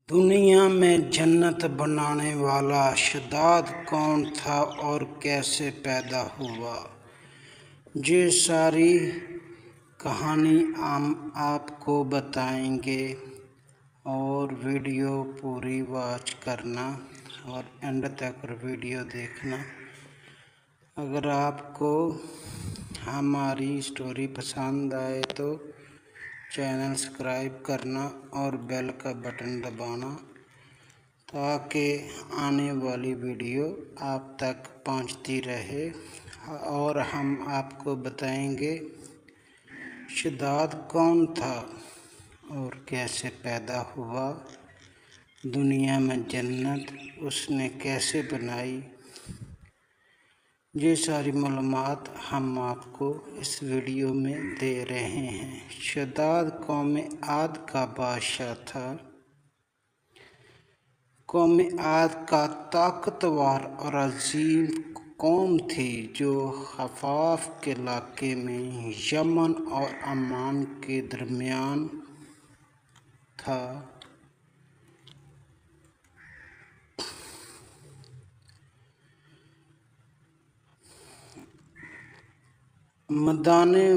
دنیا میں جنت بنانے والا شداد کون تھا اور کیسے پیدا ہوا؟ یہ ساری کہانی ہم آپ کو بتائیں گے اور ویڈیو پوری واچ کرنا اور اینڈ تک ویڈیو دیکھنا۔ اگر آپ کو ہماری سٹوری پسند آئے تو چینل سبسکرائب کرنا اور بیل کا بٹن دبانا تاکہ آنے والی ویڈیو آپ تک پہنچتی رہے، اور ہم آپ کو بتائیں گے شداد کون تھا اور کیسے پیدا ہوا، دنیا میں جنت اس نے کیسے بنائی۔ یہ ساری معلومات ہم آپ کو اس ویڈیو میں دے رہے ہیں۔ شداد قوم عاد کا بادشاہ تھا۔ قوم عاد کا طاقتور اور عظیم قوم تھی جو خفاف کے علاقے میں یمن اور عمان کے درمیان تھا۔ مدانے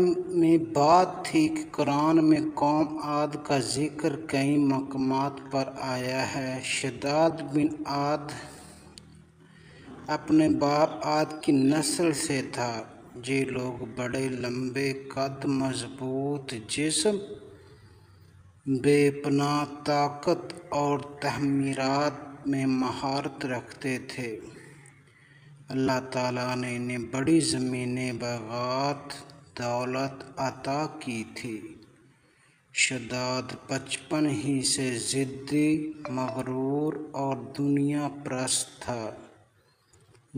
میں بات تھی کہ قرآن میں قوم عاد کا ذکر کئی مقامات پر آیا ہے۔ شداد بن عاد اپنے باپ عاد کی نسل سے تھا۔ یہ لوگ بڑے لمبے قد، مضبوط جسم، بے پناہ طاقت اور تعمیرات میں مہارت رکھتے تھے۔ اللہ تعالیٰ نے انہیں بڑی زمینیں، باغات، دولت عطا کی تھی۔ شداد بچپن ہی سے ضدی، مغرور اور دنیا پرست تھا۔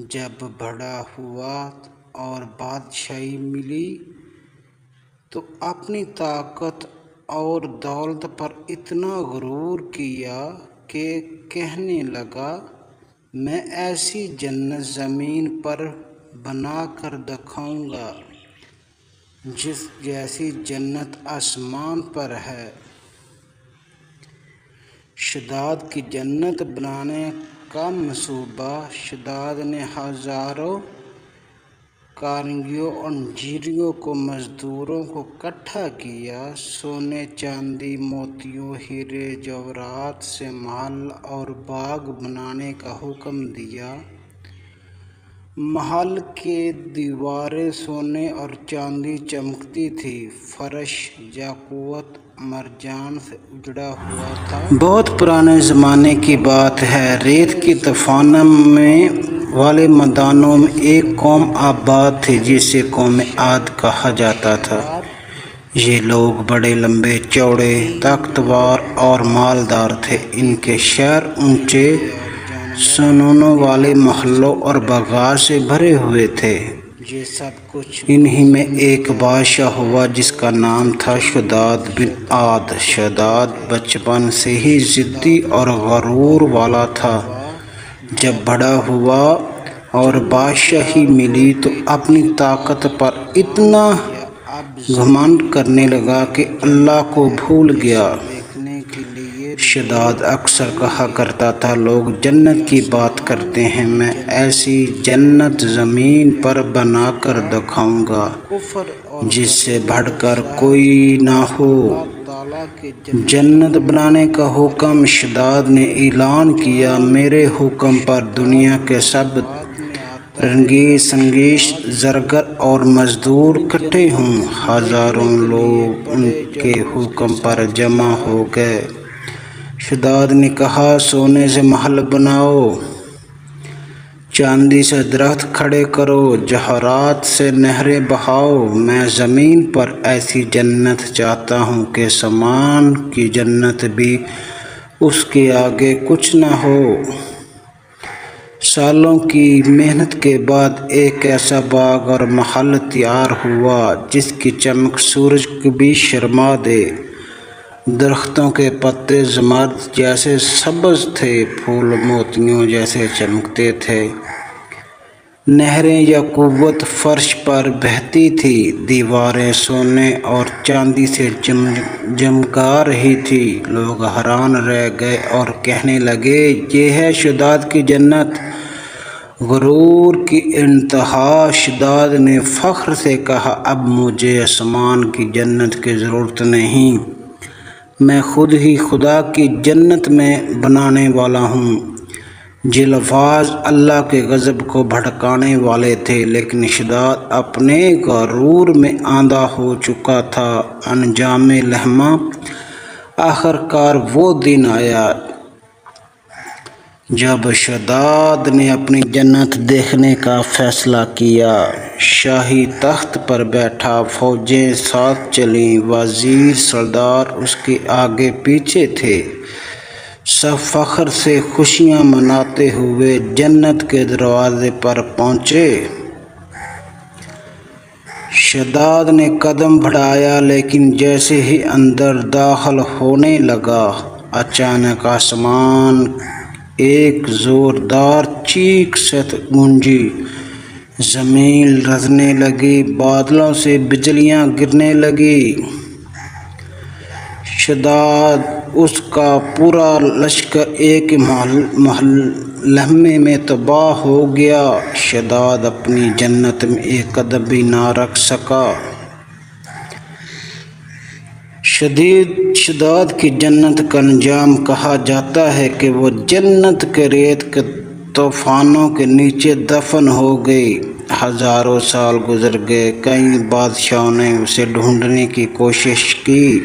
جب بڑا ہوا اور بادشاہی ملی تو اپنی طاقت اور دولت پر اتنا غرور کیا کہ کہنے لگا، میں ایسی جنت زمین پر بنا کر دکھاؤں گا جس جیسی جنت آسمان پر ہے۔ شداد کی جنت بنانے کا منصوبہ شداد نے ہزاروں کاریگروں اور انجینئروں کو، مزدوروں کو اکٹھا کیا۔ سونے، چاندی، موتیوں، ہیرے جواہرات سے محل اور باغ بنانے کا حکم دیا۔ محل کی دیواریں سونے اور چاندی چمکتی تھیں، فرش یاقوت مرجان سے اجڑا ہوا تھا۔ بہت پرانے زمانے کی بات ہے، ریت کی دفنوں والے میدانوں میں ایک قوم آباد تھی جسے قوم عاد کہا جاتا تھا۔ یہ لوگ بڑے لمبے چوڑے، طاقتور اور مالدار تھے۔ ان کے شہر اونچے سنوں والے محلوں اور باغات سے بھرے ہوئے تھے۔ یہ سب کچھ انہی میں ایک بادشاہ ہوا جس کا نام تھا شداد بن عاد۔ شداد بچپن سے ہی ضدی اور غرور والا تھا۔ جب بڑا ہوا اور بادشاہی ملی تو اپنی طاقت پر اتنا گھمنڈ کرنے لگا کہ اللہ کو بھول گیا۔ شداد اکثر کہا کرتا تھا، لوگ جنت کی بات کرتے ہیں، میں ایسی جنت زمین پر بنا کر دکھاؤں گا جس سے بڑھ کر کوئی نہ ہو۔ جنت بنانے کا حکم شداد نے اعلان کیا، میرے حکم پر دنیا کے سب رنگیز سنگیز زرگر اور مزدور اکٹھے ہوں۔ ہزاروں لوگ ان کے حکم پر جمع ہو گئے۔ شداد نے کہا، سونے سے محل بناؤ، چاندی سے درخت کھڑے کرو، جواہرات سے نہریں بہاؤ۔ میں زمین پر ایسی جنت چاہتا ہوں کہ آسمان کی جنت بھی اس کے آگے کچھ نہ ہو۔ سالوں کی محنت کے بعد ایک ایسا باغ اور محل تیار ہوا جس کی چمک سورج کو بھی شرما دے۔ درختوں کے پتے زمرد جیسے سبز تھے، پھول موتیوں جیسے چمکتے تھے۔ نہریں یا قوت فرش پر بہتی تھی، دیواریں سونے اور چاندی سے چمکا رہی تھی۔ لوگ حیران رہ گئے اور کہنے لگے، یہ ہے شداد کی جنت۔ غرور کی انتہا۔ شداد نے فخر سے کہا، اب مجھے آسمان کی جنت کی ضرورت نہیں، میں خود ہی خدا کی جنت میں بنانے والا ہوں۔ یہ الفاظ اللہ کے غضب کو بھڑکانے والے تھے، لیکن شداد اپنے غرور میں آندھا ہو چکا تھا۔ انجام لمحہ آخر کار وہ دن آیا جب شداد نے اپنی جنت دیکھنے کا فیصلہ کیا۔ شاہی تخت پر بیٹھا، فوجیں ساتھ چلیں، وزیر سردار اس کے آگے پیچھے تھے۔ سب فخر سے خوشیاں مناتے ہوئے جنت کے دروازے پر پہنچے۔ شداد نے قدم بڑھایا، لیکن جیسے ہی اندر داخل ہونے لگا، اچانک آسمان ایک زوردار چیخ سے گونجی، زمین لرزنے لگی، بادلوں سے بجلیاں گرنے لگیں۔ شداد اس کا پورا لشکر ایک لمحے میں تباہ ہو گیا۔ شداد اپنی جنت میں ایک قدم بھی نہ رکھ سکا۔ شداد کی جنت کا انجام کہا جاتا ہے کہ وہ جنت کے ریت کے طوفانوں کے نیچے دفن ہو گئی۔ ہزاروں سال گزر گئے، کئی بادشاہوں نے اسے ڈھونڈنے کی کوشش کی،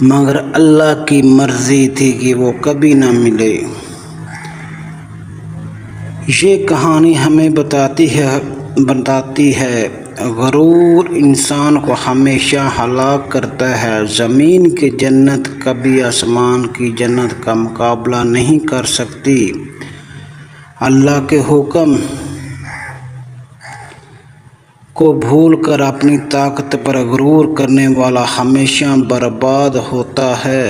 مگر اللہ کی مرضی تھی کہ وہ کبھی نہ ملے۔ یہ کہانی ہمیں بتاتی ہے غرور انسان کو ہمیشہ ہلاک کرتا ہے۔ زمین کی جنت کبھی آسمان کی جنت کا مقابلہ نہیں کر سکتی۔ اللہ کے حکم کو بھول کر اپنی طاقت پر غرور کرنے والا ہمیشہ برباد ہوتا ہے۔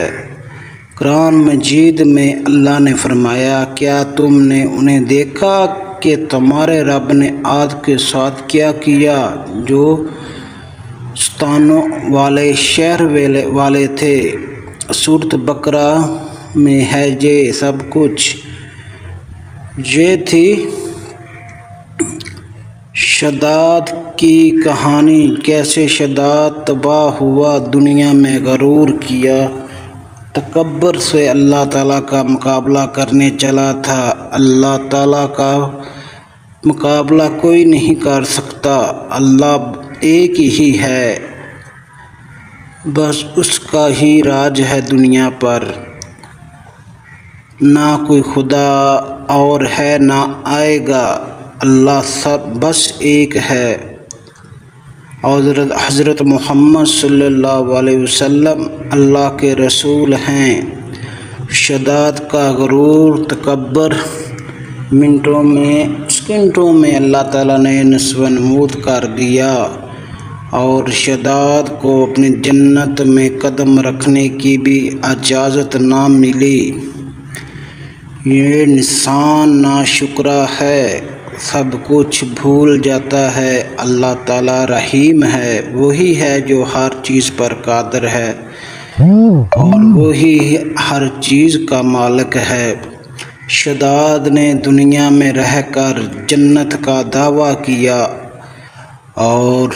قرآن مجید میں اللہ نے فرمایا، کیا تم نے انہیں دیکھا کہ تمہارے رب نے عاد کے ساتھ کیا کیا، جو ستونوں والے شہر والے تھے۔ سورۃ بقرہ میں ہے یہ سب کچھ۔ یہ تھی شداد کی کہانی، کیسے شداد تباہ ہوا، دنیا میں غرور کیا، تکبر سے اللہ تعالیٰ کا مقابلہ کرنے چلا تھا۔ اللہ تعالیٰ کا مقابلہ کوئی نہیں کر سکتا۔ اللہ ایک ہی ہے، بس اس کا ہی راج ہے دنیا پر، نہ کوئی خدا اور ہے نہ آئے گا۔ اللہ سب بس ایک ہے، اور حضرت محمد صلی اللہ علیہ وسلم اللہ کے رسول ہیں۔ شداد کا غرور، تکبر سکنٹوں میں اللہ تعالیٰ نے نصب نمود کر دیا، اور شداد کو اپنی جنت میں قدم رکھنے کی بھی اجازت نہ ملی۔ یہ انسان ناشکرا ہے، سب کچھ بھول جاتا ہے۔ اللہ تعالیٰ رحیم ہے، وہی ہے جو ہر چیز پر قادر ہے، اور وہی ہر چیز کا مالک ہے۔ شداد نے دنیا میں رہ کر جنت کا دعویٰ کیا اور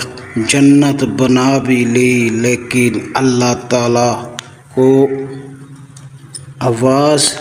جنت بنا بھی لی، لیکن اللہ تعالیٰ کو آواز